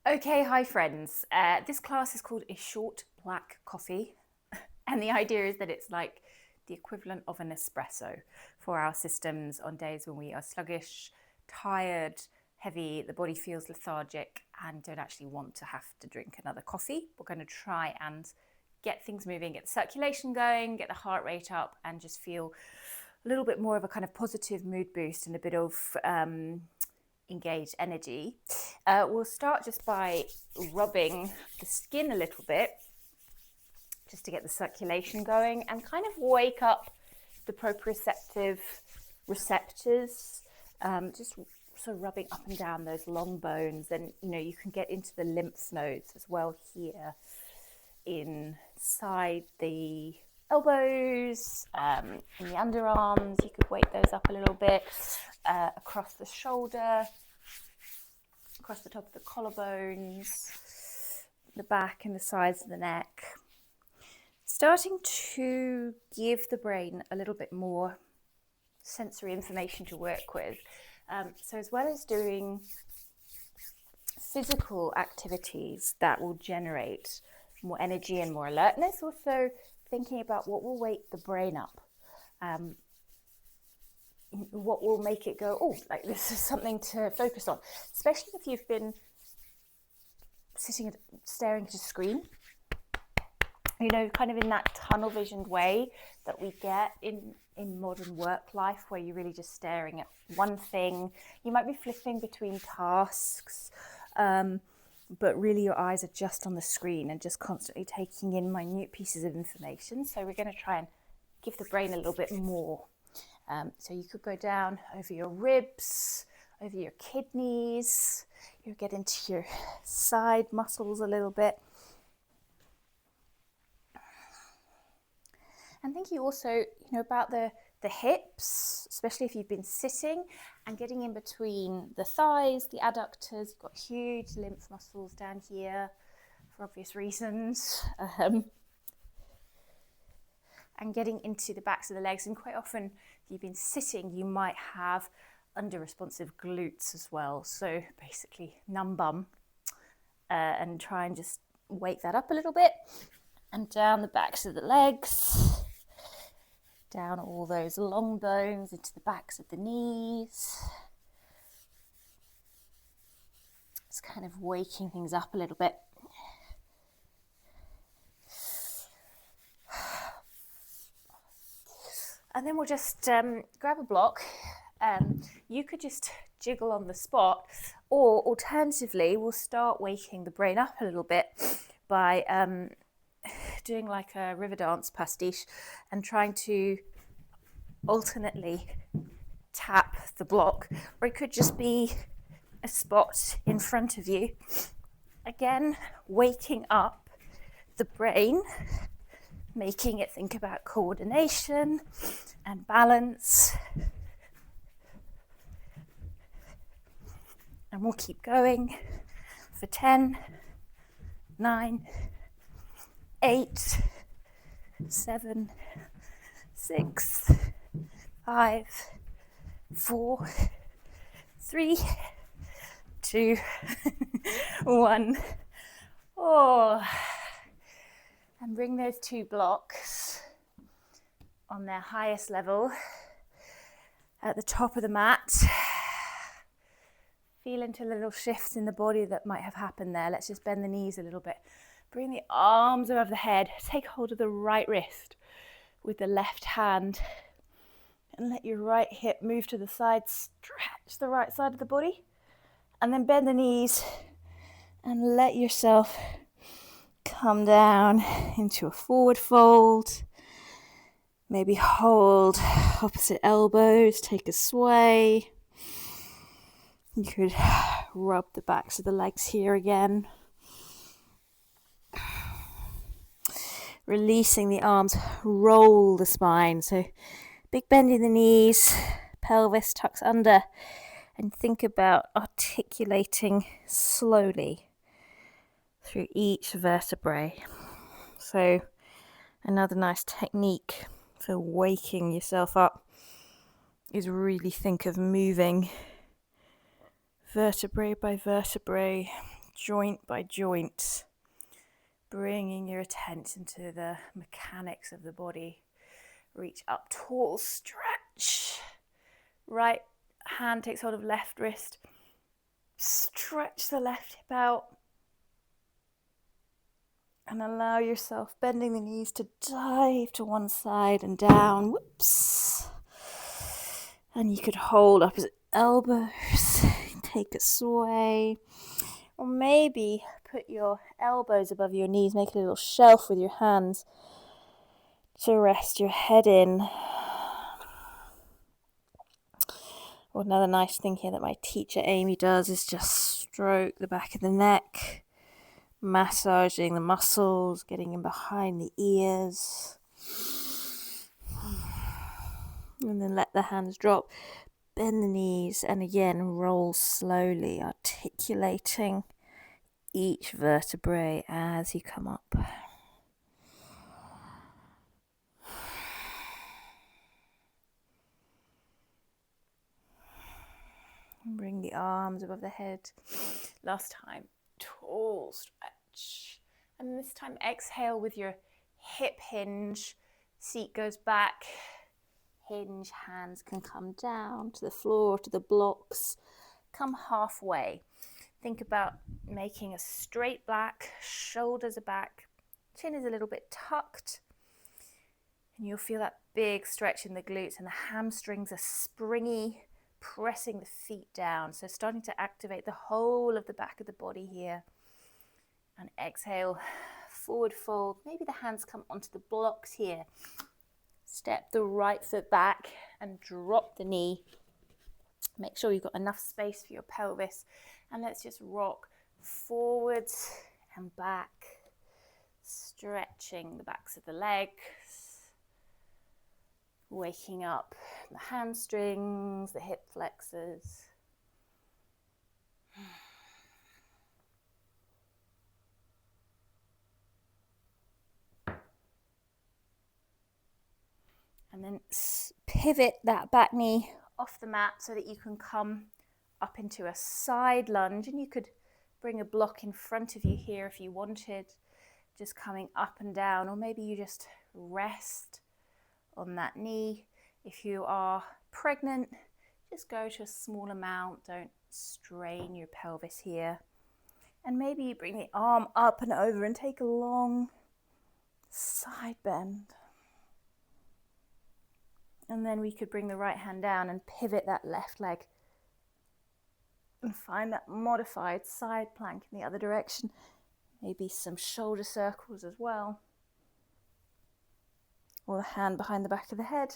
Okay, hi friends. This class is called A Short Black Coffee, and the idea is that it's like the equivalent of an espresso for our systems on days when we are sluggish, tired, heavy, the body feels lethargic, and don't actually want to have to drink another coffee. We're going to try and get things moving, get the circulation going, get the heart rate up, and just feel a little bit more of a kind of positive mood boost and a bit of engaged energy. We'll start just by rubbing the skin a little bit just to get the circulation going and kind of wake up the proprioceptive receptors, just sort of rubbing up and down those long bones. And you can get into the lymph nodes as well here inside the elbows, in the underarms. You could wake those up a little bit, across the shoulder, across the top of the collarbones, the back and the sides of the neck. Starting to give the brain a little bit more sensory information to work with. So as well as doing physical activities that will generate more energy and more alertness, also thinking about what will wake the brain up. What will make it go, oh, like this is something to focus on, especially if you've been sitting staring at a screen, kind of in that tunnel visioned way that we get in modern work life, where you're really just staring at one thing. You might be flipping between tasks, but really your eyes are just on the screen and just constantly taking in minute pieces of information. So we're going to try and give the brain a little bit more. So you could go down over your ribs, over your kidneys. You get into your side muscles a little bit. And thinking also, about the hips, especially if you've been sitting, and getting in between the thighs, the adductors. You've got huge lymph muscles down here for obvious reasons. And getting into the backs of the legs. And quite often, if you've been sitting, you might have under-responsive glutes as well. So basically, numb bum, and try and just wake that up a little bit. And down the backs of the legs, down all those long bones into the backs of the knees. It's kind of waking things up a little bit. And then we'll just grab a block. You could just jiggle on the spot, or alternatively, we'll start waking the brain up a little bit by doing like a river dance pastiche and trying to alternately tap the block, or it could just be a spot in front of you. Again, waking up the brain, making it think about coordination and balance. And we'll keep going for 10, 9, 8, 7, 6, 5, 4, 3, 2, 1. Oh. And bring those two blocks on their highest level at the top of the mat. Feel into little shifts in the body that might have happened there. Let's just bend the knees a little bit. Bring the arms above the head. Take hold of the right wrist with the left hand. And let your right hip move to the side. Stretch the right side of the body. And then bend the knees and let yourself come down into a forward fold. Maybe hold opposite elbows. Take a sway. You could rub the backs of the legs here again. Releasing the arms, roll the spine. So big bend in the knees, pelvis tucks under, and think about articulating slowly through each vertebrae. So another nice technique for waking yourself up is really think of moving vertebrae by vertebrae, joint by joint, bringing your attention to the mechanics of the body. Reach up, tall, stretch. Right hand takes hold of left wrist. Stretch the left hip out. And allow yourself, bending the knees, to dive to one side and down. Whoops. And you could hold opposite elbows. Take a sway. Or maybe put your elbows above your knees. Make a little shelf with your hands to rest your head in. Or another nice thing here that my teacher Amy does is just stroke the back of the neck. Massaging the muscles, getting in behind the ears. And then let the hands drop. Bend the knees and again roll slowly, articulating each vertebrae as you come up. And bring the arms above the head. Last time, tall stretch. And this time exhale with your hip hinge. Seat goes back. Hinge, hands can come down to the floor, to the blocks. Come halfway. Think about making a straight back, shoulders are back, chin is a little bit tucked. And you'll feel that big stretch in the glutes, and the hamstrings are springy, pressing the feet down. So starting to activate the whole of the back of the body here. And exhale, forward fold. Maybe the hands come onto the blocks here. Step the right foot back and drop the knee. Make sure you've got enough space for your pelvis. And let's just rock forwards and back, stretching the backs of the legs, waking up the hamstrings, the hip flexors. And then pivot that back knee off the mat so that you can come up into a side lunge. And you could bring a block in front of you here if you wanted, just coming up and down. Or maybe you just rest on that knee. If you are pregnant, just go to a small amount. Don't strain your pelvis here. And maybe you bring the arm up and over and take a long side bend. And then we could bring the right hand down and pivot that left leg and find that modified side plank in the other direction. Maybe some shoulder circles as well. Or the hand behind the back of the head.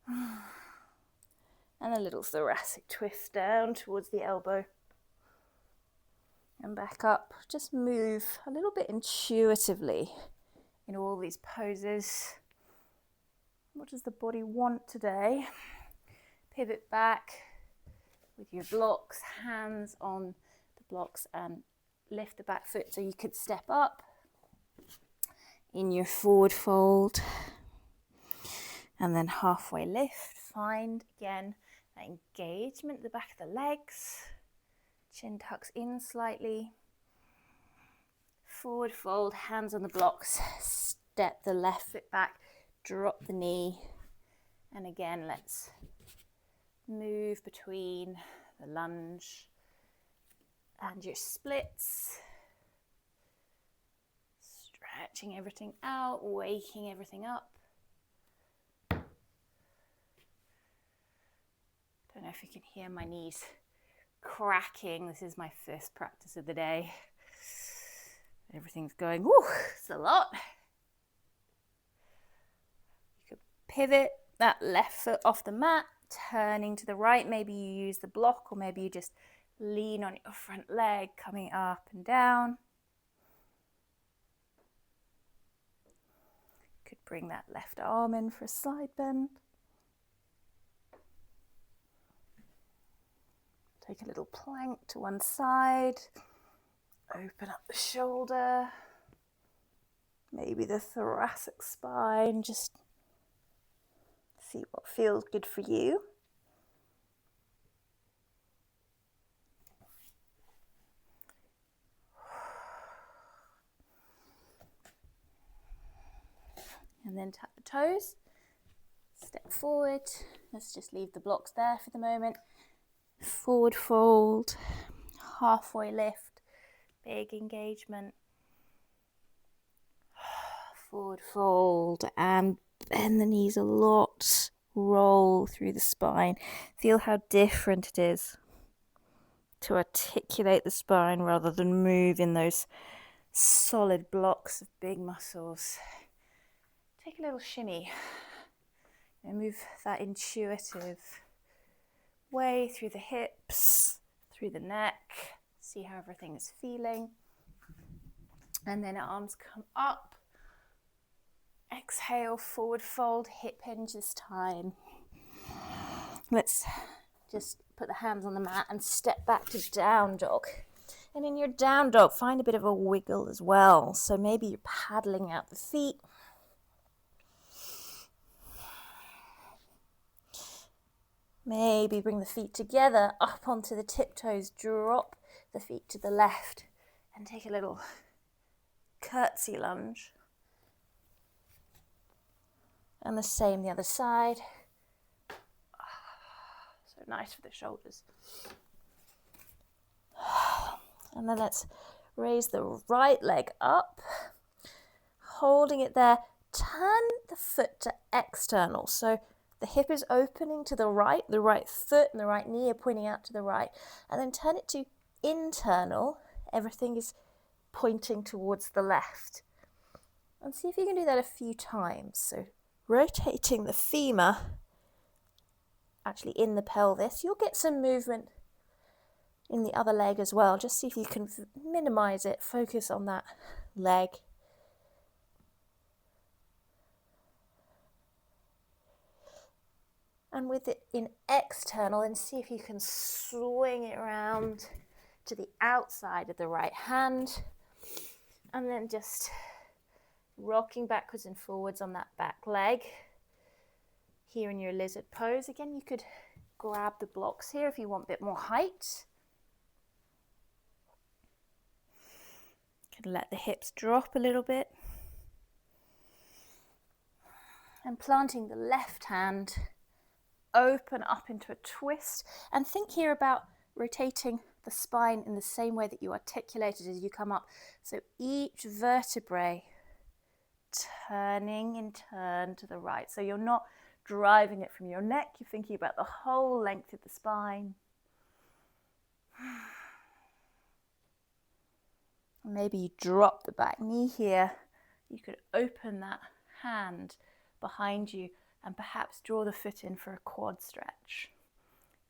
And a little thoracic twist down towards the elbow. And back up. Just move a little bit intuitively in all these poses. What does the body want today? Pivot back with your blocks, hands on the blocks, and lift the back foot so you could step up in your forward fold. And then halfway lift. Find again that engagement at the back of the legs. Chin tucks in slightly. Forward fold, hands on the blocks. Step the left foot back. Drop the knee, and again let's move between the lunge and your splits, stretching everything out, waking everything up. Don't know if you can hear my knees cracking. This is my first practice of the day. Everything's going, whoo, it's a lot. Pivot that left foot off the mat, turning to the right. Maybe you use the block, or maybe you just lean on your front leg, coming up and down. Could bring that left arm in for a side bend. Take a little plank to one side. Open up the shoulder. Maybe the thoracic spine, just see what feels good for you. and then tap the toes. Step forward. Let's just leave the blocks there for the moment. Forward fold, halfway lift, big engagement. Forward fold and bend the knees a lot. Roll through the spine. Feel how different it is to articulate the spine rather than move in those solid blocks of big muscles. Take a little shimmy and move that intuitive way through the hips, through the neck. See how everything is feeling. And then arms come up. Exhale, forward fold, hip hinge this time. Let's just put the hands on the mat and step back to down dog. And in your down dog, find a bit of a wiggle as well. So maybe you're paddling out the feet. Maybe bring the feet together up onto the tiptoes, drop the feet to the left and take a little curtsy lunge. And the same the other side. So nice for the shoulders. And then let's raise the right leg up, holding it there. Turn the foot to external. So the hip is opening to the right foot and the right knee are pointing out to the right. And then turn it to internal. Everything is pointing towards the left. And see if you can do that a few times. So rotating the femur actually in the pelvis. You'll get some movement in the other leg as well. Just see if you can minimize it. Focus on that leg. And with it in external, and see if you can swing it around to the outside of the right hand. And then just rocking backwards and forwards on that back leg. Here in your lizard pose. Again, you could grab the blocks here if you want a bit more height. You can let the hips drop a little bit. And planting the left hand, open up into a twist. And think here about rotating the spine in the same way that you articulated as you come up. So each vertebrae turning in turn to the right. So you're not driving it from your neck, you're thinking about the whole length of the spine. Maybe you drop the back knee here. You could open that hand behind you and perhaps draw the foot in for a quad stretch.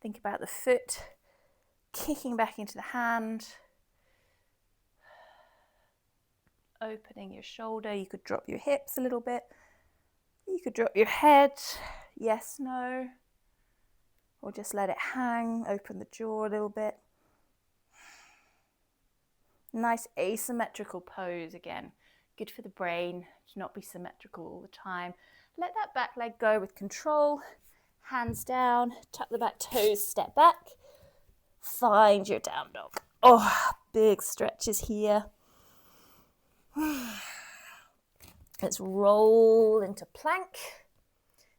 Think about the foot kicking back into the hand. Opening your shoulder. You could drop your hips a little bit. You could drop your head, yes, no, or just let it hang, open the jaw a little bit. Nice asymmetrical pose again, good for the brain to not be symmetrical all the time. Let that back leg go with control, hands down, tuck the back toes, step back, find your down dog. Oh, big stretches here. Let's roll into plank,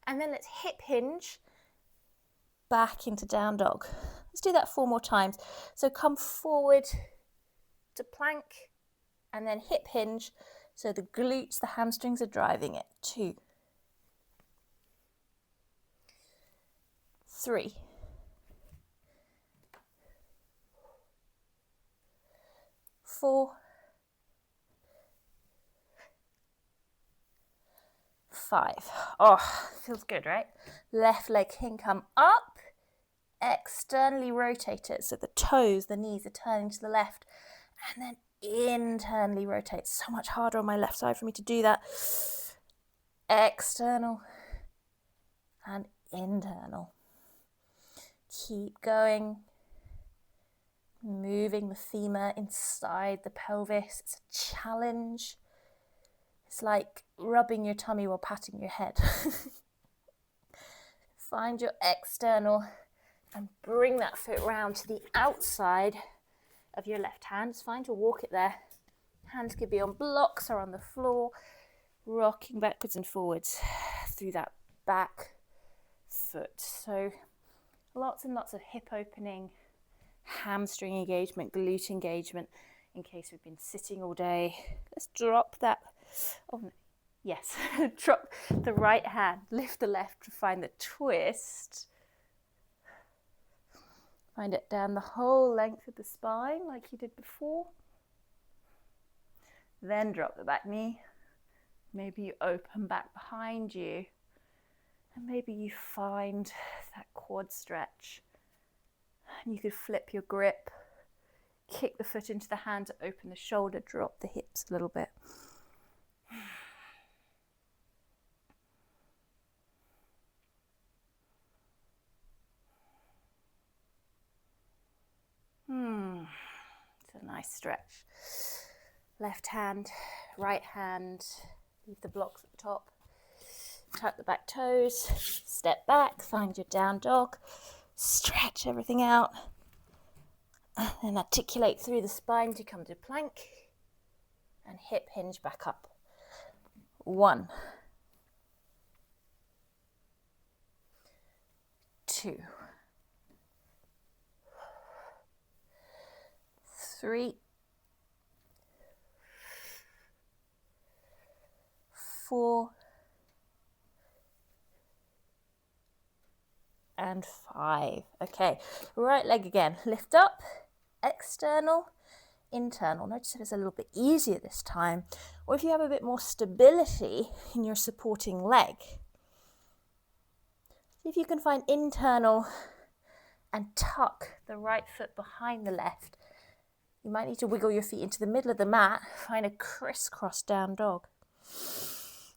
and then let's hip hinge back into down dog. Let's do that 4 more times. So come forward to plank, and then hip hinge, so the glutes, the hamstrings are driving it. 2, 3, 4, 5. Oh, feels good, right? Left leg can come up, externally rotate it. So the toes, the knees are turning to the left, and then internally rotate. So much harder on my left side for me to do that. External and internal. Keep going. Moving the femur inside the pelvis. It's a challenge. It's like rubbing your tummy while patting your head. Find your external and bring that foot round to the outside of your left hand. It's fine to walk it there. Hands could be on blocks or on the floor. rocking backwards and forwards through that back foot. So lots and lots of hip opening, hamstring engagement, glute engagement in case we've been sitting all day. Let's drop that. Oh, no. Yes, drop the right hand, lift the left to find the twist. Find it down the whole length of the spine like you did before. Then drop the back knee. Maybe you open back behind you. And maybe you find that quad stretch. And you could flip your grip, kick the foot into the hand to open the shoulder, drop the hips a little bit. It's a nice stretch. Left hand, right hand, leave the blocks at the top. Tuck the back toes, step back, find your down dog, stretch everything out, and articulate through the spine to come to plank, and hip hinge back up. 1, 2, 3, 4, and 5. Okay, right leg again, lift up, external, internal. Notice if it's a little bit easier this time, or if you have a bit more stability in your supporting leg. See if you can find internal and tuck the right foot behind the left. You might need to wiggle your feet into the middle of the mat, find a crisscross down dog.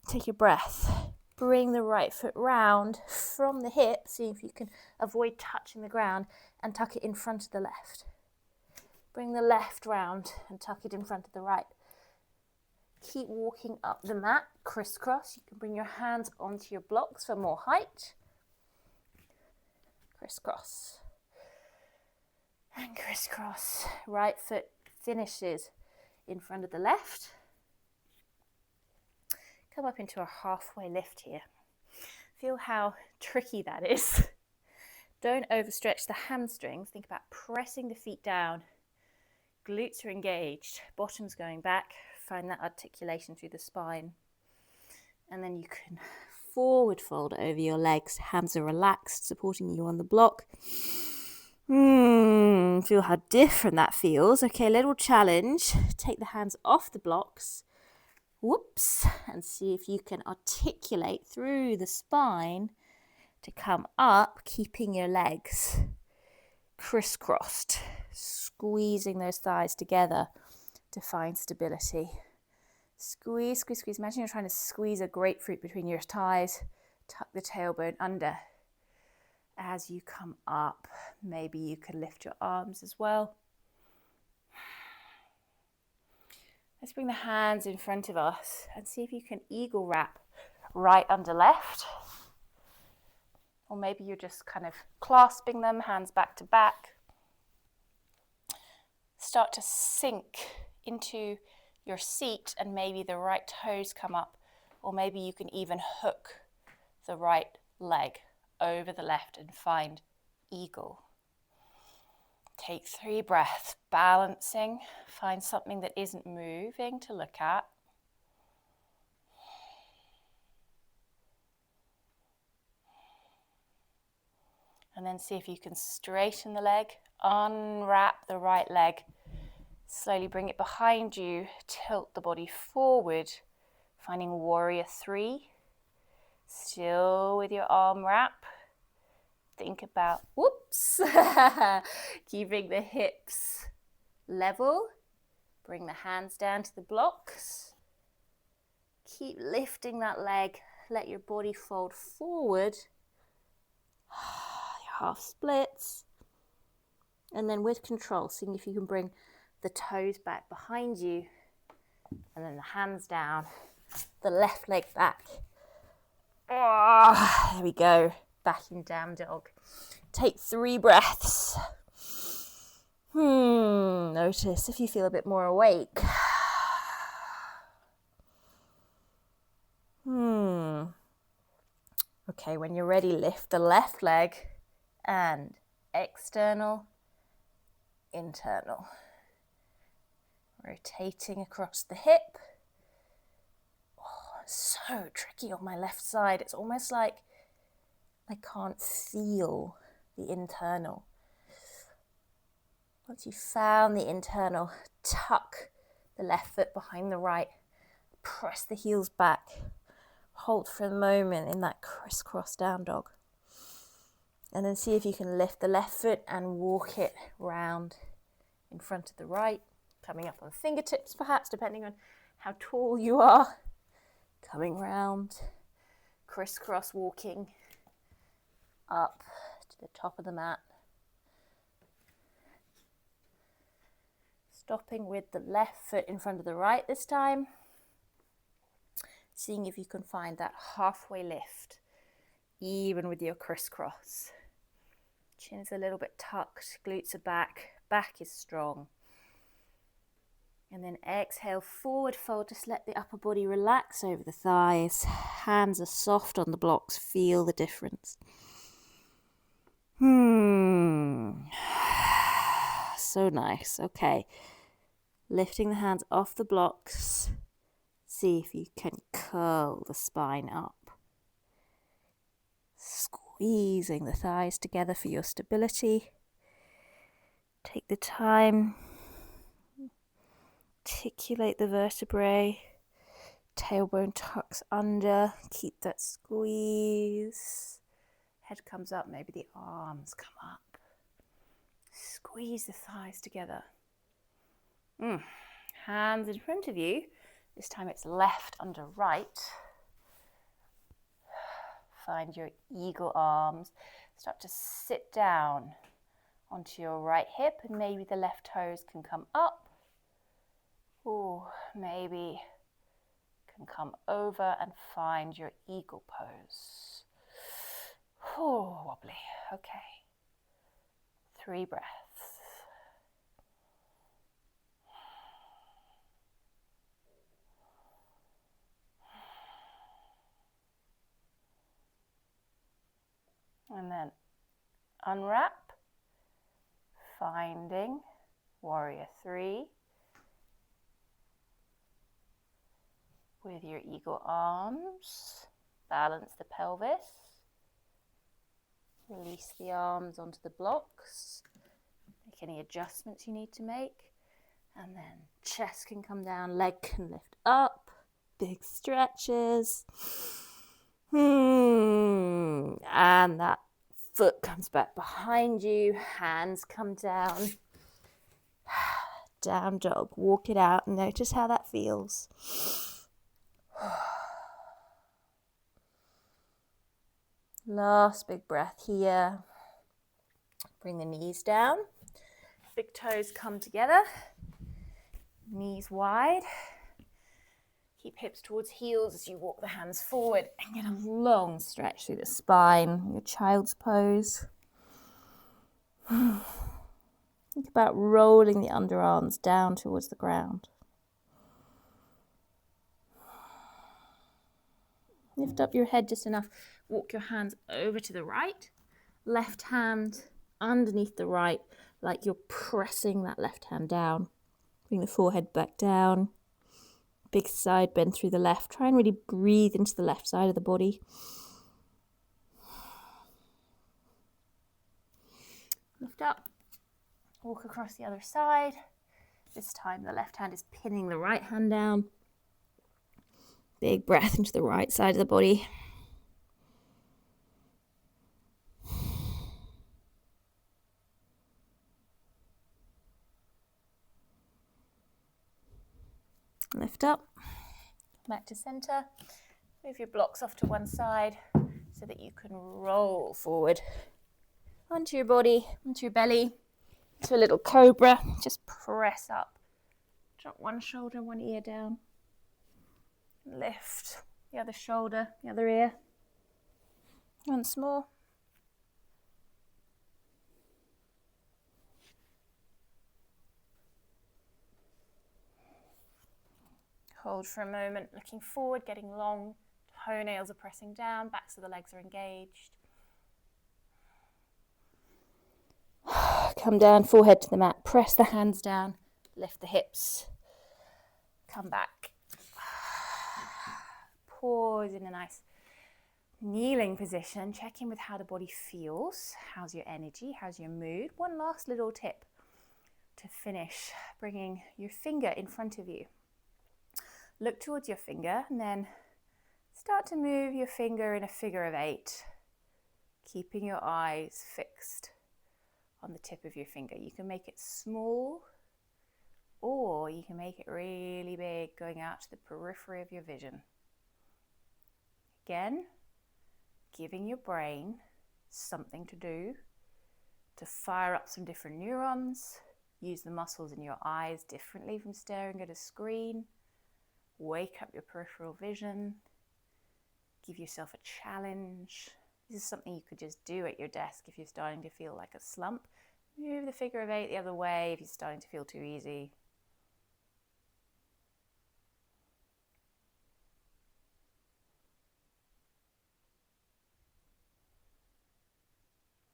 Take your breath. Bring the right foot round from the hip, see if you can avoid touching the ground, and tuck it in front of the left. Bring the left round and tuck it in front of the right. Keep walking up the mat, crisscross. You can bring your hands onto your blocks for more height. Crisscross. And crisscross. Right foot finishes in front of the left. Come up into a halfway lift here. Feel how tricky that is. Don't overstretch the hamstrings. Think about pressing the feet down. Glutes are engaged, bottom's going back. Find that articulation through the spine. And then you can forward fold over your legs. Hands are relaxed, supporting you on the block. Feel how different that feels. Okay, little challenge. Take the hands off the blocks. Whoops, and see if you can articulate through the spine to come up, keeping your legs crisscrossed, squeezing those thighs together to find stability. Squeeze, squeeze, squeeze. Imagine you're trying to squeeze a grapefruit between your thighs. Tuck the tailbone under. As you come up, maybe you can lift your arms as well. Let's bring the hands in front of us and see if you can eagle wrap right under left. Or maybe you're just kind of clasping them, hands back to back. Start to sink into your seat and maybe the right toes come up. Or maybe you can even hook the right leg over the left and find eagle. Take 3 breaths, balancing. Find something that isn't moving to look at. And then see if you can straighten the leg, unwrap the right leg. Slowly bring it behind you, tilt the body forward, finding warrior 3. Still with your arm wrap. Think about, whoops, keeping the hips level. Bring the hands down to the blocks. Keep lifting that leg. Let your body fold forward. Your half splits. And then with control, seeing if you can bring the toes back behind you. And then the hands down. The left leg back. Oh, there we go. Back in down dog. Take 3 breaths. Notice if you feel a bit more awake. Okay, when you're ready, lift the left leg and external, internal. Rotating across the hip. Oh, so tricky on my left side. It's almost like I can't feel the internal. Once you've found the internal, tuck the left foot behind the right. Press the heels back. Hold for a moment in that crisscross down dog. And then see if you can lift the left foot and walk it round in front of the right. Coming up on fingertips perhaps, depending on how tall you are. Coming round, crisscross walking up to the top of the mat. Stopping with the left foot in front of the right this time. Seeing if you can find that halfway lift, even with your crisscross. Chin is a little bit tucked, glutes are back, back is strong. And then exhale, forward fold, just let the upper body relax over the thighs. Hands are soft on the blocks, feel the difference. So nice, okay. Lifting the hands off the blocks. See if you can curl the spine up. Squeezing the thighs together for your stability. Take the time. Articulate the vertebrae. Tailbone tucks under. Keep that squeeze. Head comes up, maybe the arms come up. Squeeze the thighs together. Hands in front of you. This time it's left under right. Find your eagle arms. Start to sit down onto your right hip and maybe the left toes can come up. Or maybe can come over and find your eagle pose. Oh, wobbly. Okay. 3 breaths. And then unwrap, finding warrior 3 with your eagle arms. Balance the pelvis. Release the arms onto the blocks. Make any adjustments you need to make. And then chest can come down, leg can lift up. Big stretches. And that foot comes back behind you. Hands come down. Down dog. Walk it out and notice how that feels. Last big breath here. Bring the knees down. Big toes come together. Knees wide. Keep hips towards heels as you walk the hands forward and get a long stretch through the spine. Your child's pose. Think about rolling the underarms down towards the ground. Lift up your head just enough. Walk your hands over to the right. Left hand underneath the right, like you're pressing that left hand down. Bring the forehead back down. Big side bend through the left. Try and really breathe into the left side of the body. Lift up. Walk across the other side. This time the left hand is pinning the right hand down. Big breath into the right side of the body. Lift up, back to center. Move your blocks off to one side so that you can roll forward onto your body, onto your belly, to a little cobra. Just press up. Drop one shoulder, one ear down. Lift the other shoulder, the other ear. Once more. Hold for a moment, looking forward, getting long, Toenails are pressing down, backs of the legs are engaged. Come down, forehead to the mat, press the hands down, lift the hips, come back. Pause in a nice kneeling position, check in with how the body feels. How's your energy? How's your mood? One last little tip to finish, bringing your finger in front of you. Look towards your finger and then start to move your finger in a figure of 8, keeping your eyes fixed on the tip of your finger. You can make it small or you can make it really big, going out to the periphery of your vision. Again, giving your brain something to do to fire up some different neurons, use the muscles in your eyes differently from staring at a screen, wake up your peripheral vision, give yourself a challenge. This is something you could just do at your desk if you're starting to feel like a slump. Move the figure of 8 the other way if you're starting to feel too easy.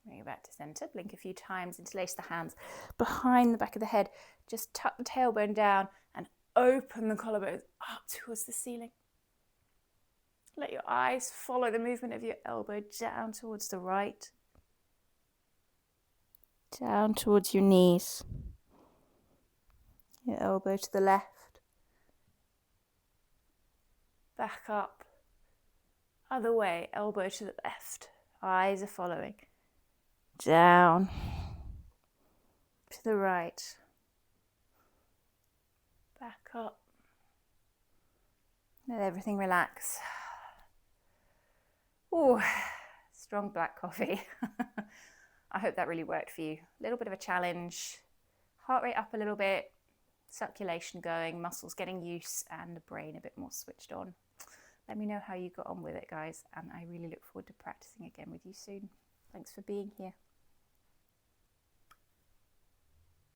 Bring it back to center, blink a few times, interlace the hands behind the back of the head. Just tuck the tailbone down and open the collarbones up towards the ceiling. Let your eyes follow the movement of your elbow down towards the right, down towards your knees, your elbow to the left, back up, other way, elbow to the left, eyes are following, down, to the right, back up, let everything relax. Ooh, strong black coffee. I hope that really worked for you. A little bit of a challenge, heart rate up a little bit, circulation going, muscles getting used, and the brain a bit more switched on. Let me know how you got on with it, guys, and I really look forward to practicing again with you soon. Thanks for being here.